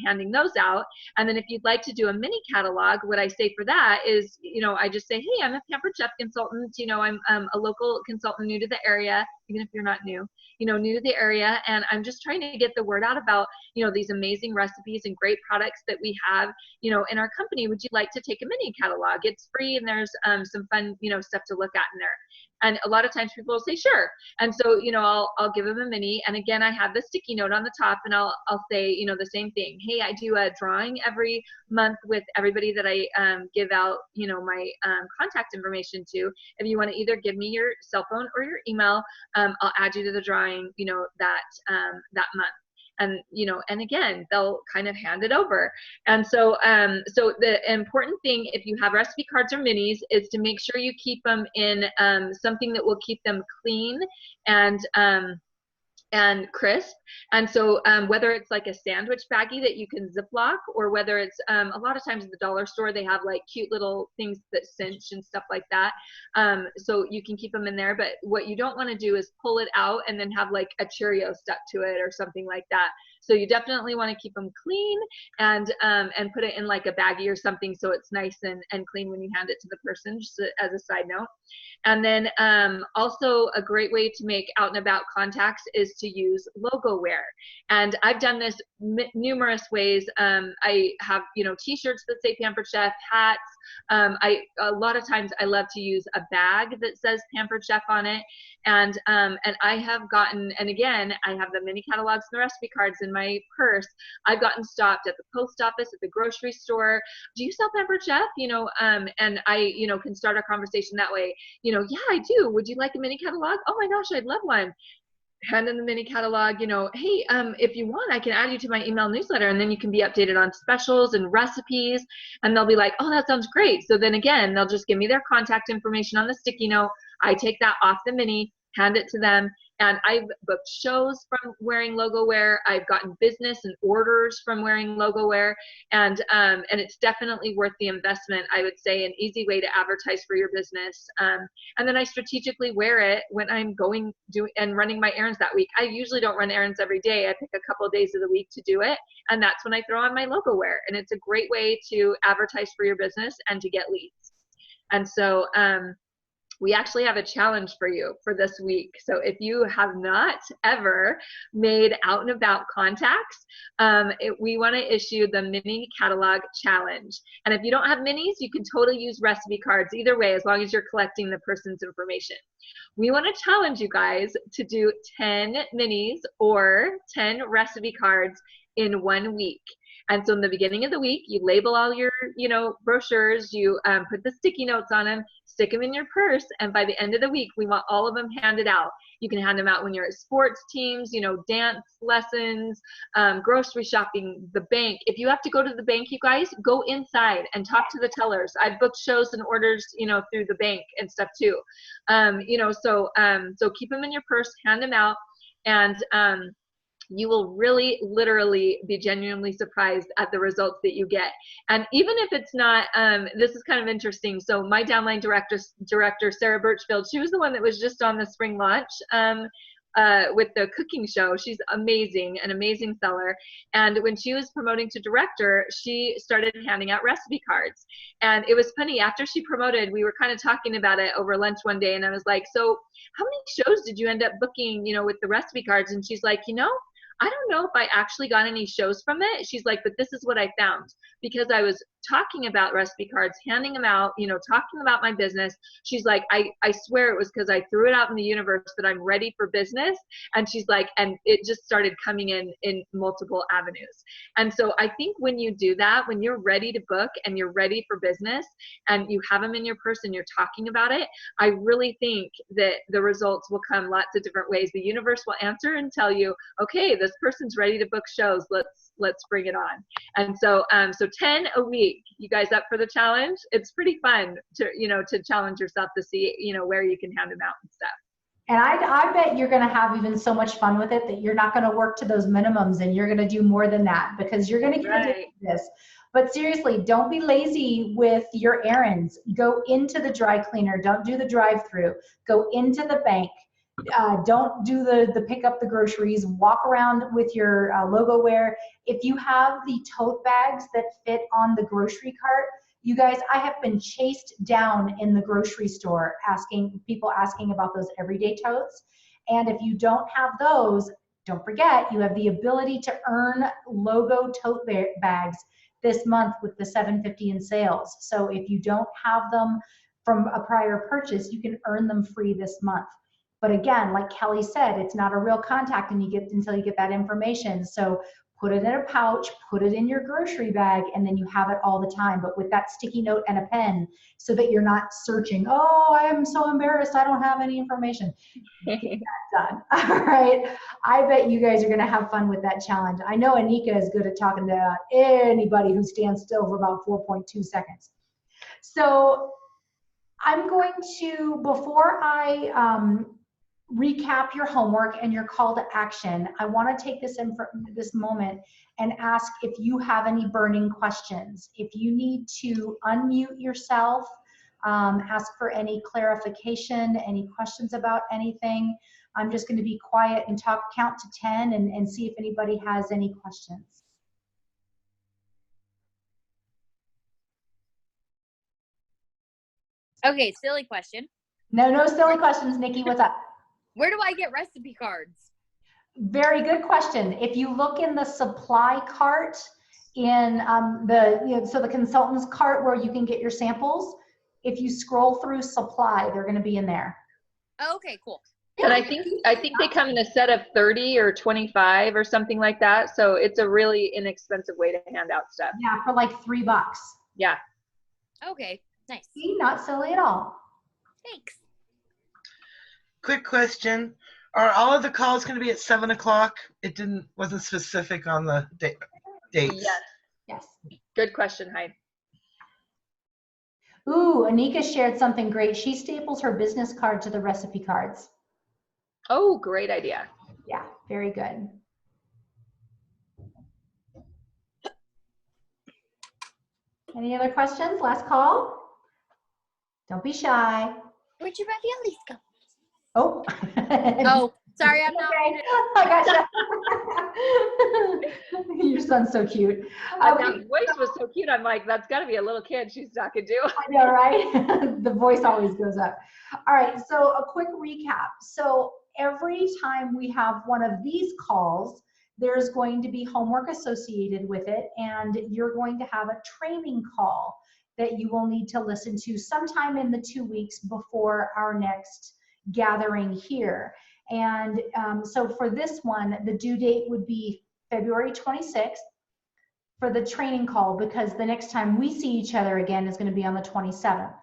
handing those out. And then if you'd like to do a mini catalog, what I say for that is I just say, hey, I'm a Pampered Chef consultant, I'm a local consultant new to the area, even if you're not new, new to the area, and I'm just trying to get the word out about these amazing recipes and great products that we have in our company. Would you like to take a mini catalog? It's free, and there's some fun stuff to look at in there. And a lot of times people will say, sure. And so, you know, I'll give them a mini. And again, I have the sticky note on the top, and I'll say, you know, the same thing. Hey, I do a drawing every month with everybody that I give out, you know, my contact information to. If you want to either give me your cell phone or your email, I'll add you to the drawing, you know, that month. And, you know, and again, they'll kind of hand it over. And so, so the important thing, if you have recipe cards or minis, is to make sure you keep them in something that will keep them clean and crisp. And so whether it's like a sandwich baggie that you can Ziploc, or whether it's a lot of times at the dollar store, they have like cute little things that cinch and stuff like that. So you can keep them in there. But what you don't want to do is pull it out and then have like a Cheerio stuck to it or something like that. So you definitely want to keep them clean and put it in like a baggie or something, so it's nice and clean when you hand it to the person, just as a side note. And then also a great way to make out and about contacts is to use logo wear. And I've done this numerous ways. I have, you know, t-shirts that say Pampered Chef, hats. A lot of times I love to use a bag that says Pampered Chef on it. And I have gotten, and again, I have the mini catalogs and the recipe cards in my purse. I've gotten stopped at the post office, at the grocery store. Do you sell Pampered Chef? You know, and I, you know, can start a conversation that way. You know, yeah, I do. Would you like a mini catalog? Oh my gosh, I'd love one. Hand in the mini catalog, you know, hey, if you want, I can add you to my email newsletter, and then you can be updated on specials and recipes. And they'll be like, oh, that sounds great. So then again, they'll just give me their contact information on the sticky note. I take that off the mini, hand it to them. And I've booked shows from wearing logo wear. I've gotten business and orders from wearing logo wear. And it's definitely worth the investment. I would say an easy way to advertise for your business. And then I strategically wear it when I'm going and running my errands that week. I usually don't run errands every day. I pick a couple of days of the week to do it. And that's when I throw on my logo wear. And it's a great way to advertise for your business and to get leads. And so, we actually have a challenge for you for this week. So if you have not ever made out and about contacts, we want to issue the mini catalog challenge. And if you don't have minis, you can totally use recipe cards either way, as long as you're collecting the person's information. We want to challenge you guys to do 10 minis or 10 recipe cards in 1 week. And so in the beginning of the week, you label all your, you know, brochures, you put the sticky notes on them, stick them in your purse, and by the end of the week, we want all of them handed out. You can hand them out when you're at sports teams, you know, dance lessons, grocery shopping, the bank. If you have to go to the bank, you guys, go inside and talk to the tellers. I've booked shows and orders, you know, through the bank and stuff too. You know, so keep them in your purse, hand them out, and you will really literally be genuinely surprised at the results that you get. And even if it's not, this is kind of interesting. So my downline director, Sarah Birchfield, she was the one that was just on the spring launch with the cooking show. She's amazing, an amazing seller. And when she was promoting to director, she started handing out recipe cards. And it was funny, after she promoted, we were kind of talking about it over lunch one day. And I was like, so how many shows did you end up booking, you know, with the recipe cards? And she's like, you know, I don't know if I actually got any shows from it. She's like, but this is what I found. Because I was talking about recipe cards, handing them out, you know, talking about my business. She's like, I swear it was because I threw it out in the universe that I'm ready for business. And she's like, and it just started coming in multiple avenues. And so I think when you do that, when you're ready to book and you're ready for business and you have them in your purse and you're talking about it, I really think that the results will come lots of different ways. The universe will answer and tell you, okay, this person's ready to book shows. Let's bring it on. And so, so 10 a week. You guys up for the challenge? It's pretty fun to, you know, to challenge yourself to see, you know, where you can hand them out and stuff. And I bet you're going to have even so much fun with it that you're not going to work to those minimums, and you're going to do more than that because you're going to get addicted to this. But seriously, don't be lazy with your errands. Go into the dry cleaner. Don't do the drive-through. Go into the bank. Don't do the pick up the groceries. Walk around with your logo wear. If you have the tote bags that fit on the grocery cart, you guys, I have been chased down in the grocery store people asking about those everyday totes. And if you don't have those, don't forget, you have the ability to earn logo tote bags this month with the $7.50 in sales. So if you don't have them, from a prior purchase, you can earn them free this month. But again, like Kelly said, it's not a real contact until you get that information. So put it in a pouch, put it in your grocery bag, and then you have it all the time, but with that sticky note and a pen so that you're not searching, oh, I am so embarrassed, I don't have any information. Get that done. All right. I bet you guys are going to have fun with that challenge. I know Anika is good at talking to anybody who stands still for about 4.2 seconds. So I'm going to, before I recap your homework and your call to action, I want to take this moment and ask if you have any burning questions. If you need to unmute yourself, ask for any clarification, any questions about anything. I'm just going to be quiet and count to 10 and see if anybody has any questions. Okay, silly question. No silly questions, Nikki. What's up? Where do I get recipe cards? Very good question. If you look in the supply cart in so the consultant's cart where you can get your samples, if you scroll through supply, they're going to be in there. Okay, cool. And I think they come in a set of 30 or 25 or something like that. So it's a really inexpensive way to hand out stuff. Yeah, for like $3. Yeah. Okay, nice. See, not silly at all. Thanks. Quick question. Are all of the calls going to be at 7 o'clock? It wasn't specific on the dates. Yes. Yes. Good question, Hyde. Ooh, Anika shared something great. She staples her business card to the recipe cards. Oh, great idea. Yeah, very good. Any other questions? Last call? Don't be shy. Where'd your raviolis go? Oh. Oh, sorry, I'm not. Okay. I gotcha. Your son's so cute. That voice was so cute. I'm like, that's got to be a little kid she's talking to. I know, right? The voice always goes up. All right, so a quick recap. So every time we have one of these calls, there's going to be homework associated with it, and you're going to have a training call that you will need to listen to sometime in the 2 weeks before our next gathering here. And so for this one, the due date would be February 26th for the training call, because the next time we see each other again is going to be on the 27th.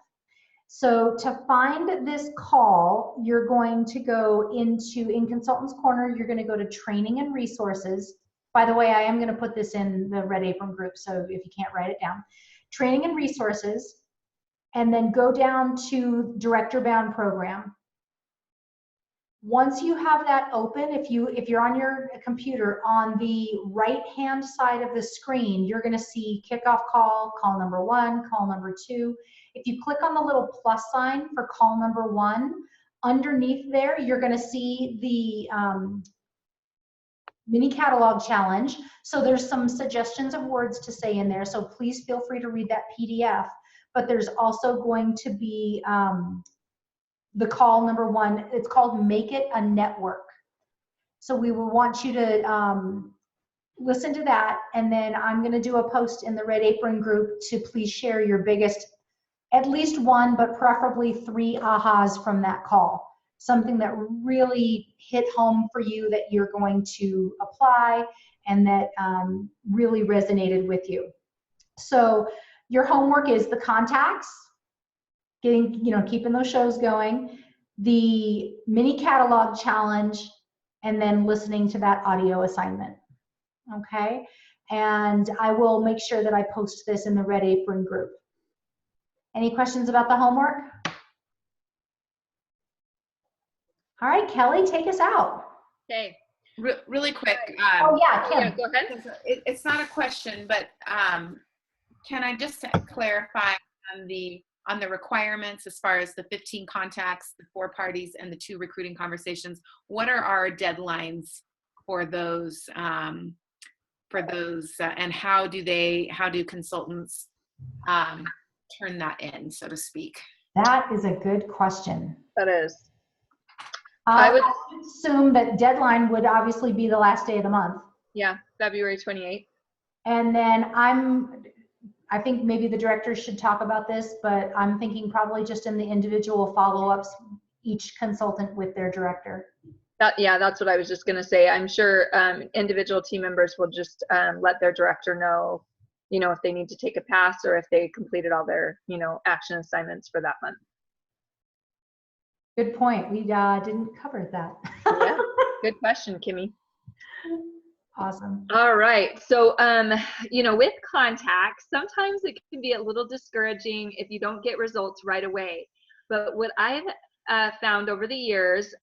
So to find this call, you're going to go in Consultants Corner, you're going to go to Training and Resources. By the way, I am going to put this in the Red Apron group, so if you can't write it down. Training and Resources, and then go down to Director Bound Program. Once you have that open, if you're on your computer, on the right-hand side of the screen, you're going to see kickoff call, call number 1, call number 2. If you click on the little plus sign for call number 1, underneath there, you're going to see the mini catalog challenge. So there's some suggestions of words to say in there. So please feel free to read that PDF. But there's also going to be the call number 1, it's called Make It a Network. So we will want you to listen to that, and then I'm going to do a post in the Red Apron group to please share your biggest, at least 1, but preferably 3 ahas from that call. Something that really hit home for you that you're going to apply and that really resonated with you. So your homework is the contacts, keeping those shows going, the mini catalog challenge, and then listening to that audio assignment. Okay, and I will make sure that I post this in the Red Apron group. Any questions about the homework? All right, Kelly, take us out. Okay. Really quick. Oh yeah, Kim. Yeah, go ahead. It's not a question, but can I just clarify on the requirements as far as the 15 contacts, the 4 parties, and the 2 recruiting conversations? What are our deadlines for those? And how do consultants turn that in, so to speak? That is a good question. That is. I would assume that deadline would obviously be the last day of the month. Yeah, February 28th. And then I think maybe the directors should talk about this, but I'm thinking probably just in the individual follow-ups, each consultant with their director. Yeah, that's what I was just going to say. I'm sure individual team members will just let their director know, if they need to take a pass or if they completed all their, action assignments for that month. Good point. We didn't cover that. Yeah, good question, Kimmy. Awesome. All right. So, with contacts, sometimes it can be a little discouraging if you don't get results right away. But what I've found over the years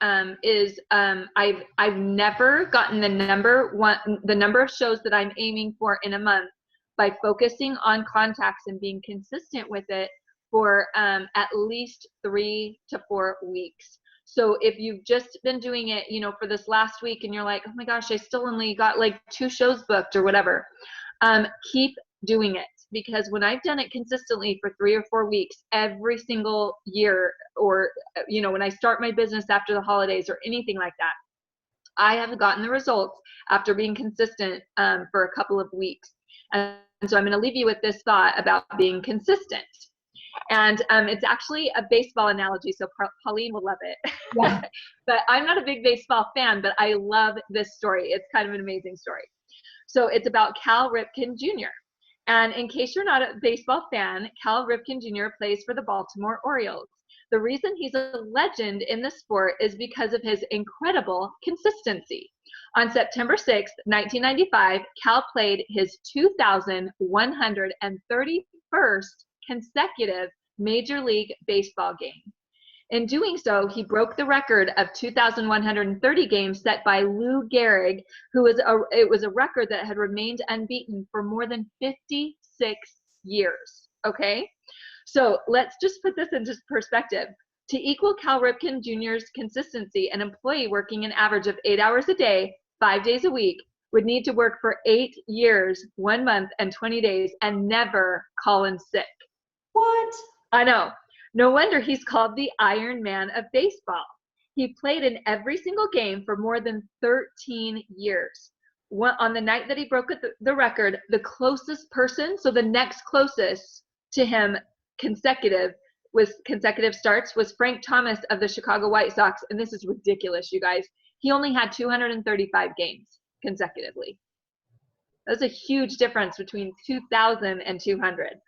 is I've never gotten the number of shows that I'm aiming for in a month by focusing on contacts and being consistent with it for at least 3 to 4 weeks. So if you've just been doing it, for this last week and you're like, oh my gosh, I still only got like 2 shows booked or whatever, keep doing it. Because when I've done it consistently for 3 or 4 weeks every single year, or, when I start my business after the holidays or anything like that, I have gotten the results after being consistent for a couple of weeks. And so I'm going to leave you with this thought about being consistent. And it's actually a baseball analogy, so Pauline will love it. Yeah. But I'm not a big baseball fan, but I love this story. It's kind of an amazing story. So it's about Cal Ripken Jr. And in case you're not a baseball fan, Cal Ripken Jr. plays for the Baltimore Orioles. The reason he's a legend in the sport is because of his incredible consistency. On September 6th, 1995, Cal played his 2,131st consecutive Major League Baseball game. In doing so, he broke the record of 2,130 games set by Lou Gehrig, it was a record that had remained unbeaten for more than 56 years. Okay, so let's just put this into perspective. To equal Cal Ripken Jr.'s consistency, an employee working an average of 8 hours a day, 5 days a week, would need to work for 8 years, 1 month, and 20 days, and never call in sick. What? I know. No wonder he's called the Iron Man of baseball. He played in every single game for more than 13 years. On the night that he broke the record, the closest person, so the next closest to him consecutive starts, was Frank Thomas of the Chicago White Sox. And this is ridiculous, you guys. He only had 235 games consecutively. That's a huge difference between 2,000 and 200.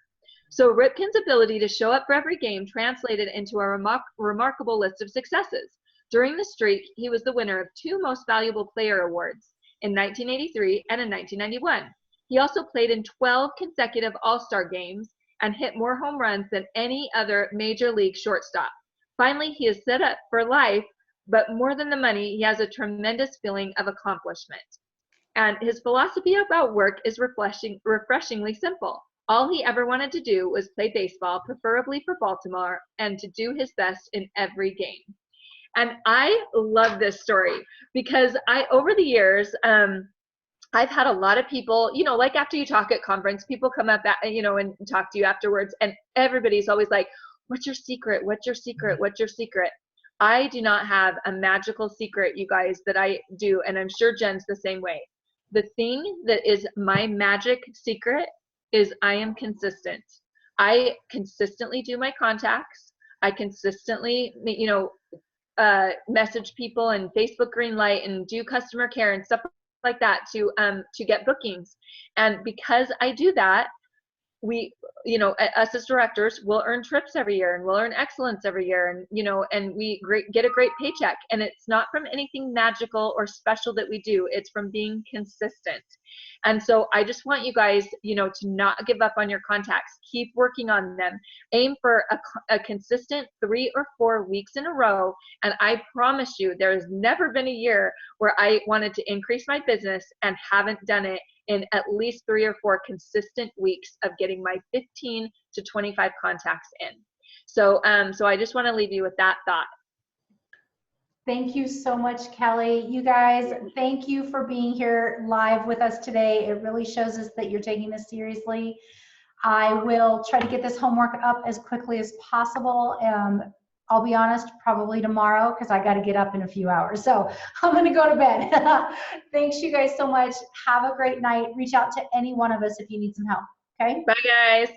So Ripken's ability to show up for every game translated into a remarkable list of successes. During the streak, he was the winner of 2 Most Valuable Player awards in 1983 and in 1991. He also played in 12 consecutive All-Star games and hit more home runs than any other major league shortstop. Finally, he is set up for life, but more than the money, he has a tremendous feeling of accomplishment. And his philosophy about work is refreshingly simple. All he ever wanted to do was play baseball, preferably for Baltimore, and to do his best in every game. And I love this story because over the years, I've had a lot of people, like after you talk at conference, people come up, and talk to you afterwards, and everybody's always like, what's your secret? What's your secret? What's your secret? I do not have a magical secret, you guys, that I do, and I'm sure Jen's the same way. The thing that is my magic secret is I am consistent. I consistently do my contacts. I consistently, message people and Facebook Greenlight and do customer care and stuff like that to get bookings. And because I do that, we, us as directors will earn trips every year and we'll earn excellence every year, and and we get a great paycheck. And it's not from anything magical or special that we do, it's from being consistent. And so I just want you guys, to not give up on your contacts. Keep working on them. Aim for a consistent 3 or 4 weeks in a row. And I promise you, there has never been a year where I wanted to increase my business and haven't done it in at least 3 or 4 consistent weeks of getting my 15 to 25 contacts in. So, so I just want to leave you with that thought. Thank you so much, Kelly. You guys, thank you for being here live with us today. It really shows us that you're taking this seriously. I will try to get this homework up as quickly as possible. I'll be honest, probably tomorrow, because I got to get up in a few hours. So I'm going to go to bed. Thanks you guys so much. Have a great night. Reach out to any one of us if you need some help. Okay, Bye, guys.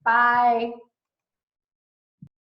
bye.